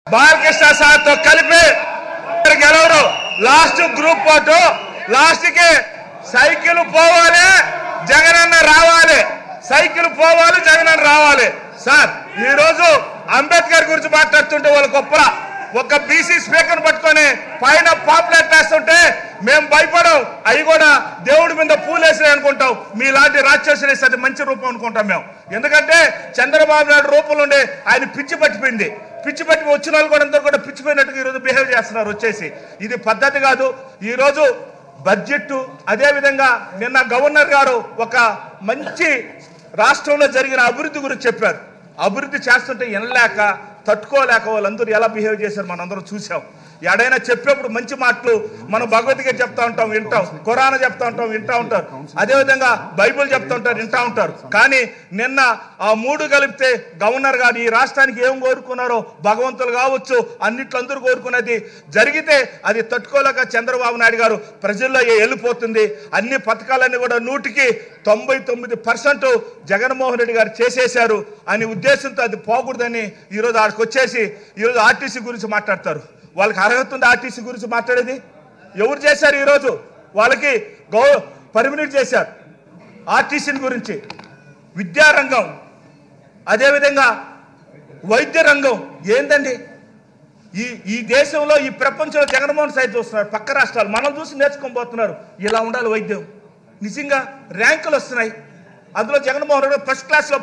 Balakrishna sir తో కలిపి గెలవరు last group photo last కి సైకిల్ పోవాలి జగనన్న రావాలి సైకిల్ పోవాలి జగనన్న రావాలి సార్ ఈ రోజు అంబేద్కర్ గురించి మాట్లాడుతుంటే వాళ్ళ గొప్ప ఒక బీసీ స్పీకర్ పట్టుకొని పైన పాపులెట్ వేస్తుంటే మేము భయపడం అవి కూడా దేవుడి మీద పూలేసి అనుకుంటాం మీలాంటి రాక్షసులు అది మంచి రూపం అనుకుంటాం మేము ఎందుకంటే చంద్రబాబు నాయుడు రూపంలో ఉండే ఆయన పిచ్చి పట్టిపోయింది పిచ్చి పట్టి వచ్చిన వాళ్ళు కూడా అందరూ కూడా పిచ్చిపోయినట్టుగా ఈరోజు బిహేవ్ చేస్తున్నారు వచ్చేసి ఇది పద్ధతి కాదు ఈరోజు బడ్జెట్ అదేవిధంగా నిన్న గవర్నర్ గారు ఒక మంచి రాష్ట్రంలో జరిగిన అభివృద్ధి గురించి చెప్పారు అభివృద్ధి చేస్తుంటే ఎనలేక తట్టుకోలేక వాళ్ళందరూ ఎలా బిహేవ్ చేశారు మనందరం చూసాం ఎడైనా చెప్పేప్పుడు మంచి మాటలు మనం భగవద్గీత చెప్తా ఉంటాం వింటాం ఖురాన్ చెప్తా ఉంటాం వింటా ఉంటారు అదేవిధంగా బైబిల్ చెప్తా ఉంటారు వింటా ఉంటారు కానీ నిన్న ఆ మూడు కలిపితే గవర్నర్ గారు ఈ రాష్ట్రానికి ఏం కోరుకున్నారో భగవంతులు కావచ్చు అన్నిట్లో అందరూ కోరుకున్నది జరిగితే అది తట్టుకోలేక చంద్రబాబు నాయుడు గారు ప్రజల్లో వెళ్ళిపోతుంది అన్ని పథకాలన్నీ కూడా 99% జగన్మోహన్ రెడ్డి గారు చేసేశారు అనే ఉద్దేశంతో అది పోకూడదని ఈరోజు ఆడికి వచ్చేసి ఈరోజు ఆర్టీసీ గురించి మాట్లాడతారు వాళ్ళకి అర్హత ఉంది ఆర్టీసీ గురించి మాట్లాడేది ఎవరు చేశారు ఈరోజు వాళ్ళకి పర్మినెంట్ చేశారు ఆర్టీసీ గురించి విద్యారంగం అదేవిధంగా వైద్య రంగం ఏందండి ఈ దేశంలో ఈ ప్రపంచంలో జగన్మోహన్ సైడ్ చూస్తున్నారు పక్క రాష్ట్రాలు మనం చూసి నేర్చుకోబోతున్నారు ఇలా ఉండాలి వైద్యం నిజంగా ర్యాంకులు వస్తున్నాయి అందులో జగన్మోహన్ రెడ్డి ఫస్ట్ క్లాస్లో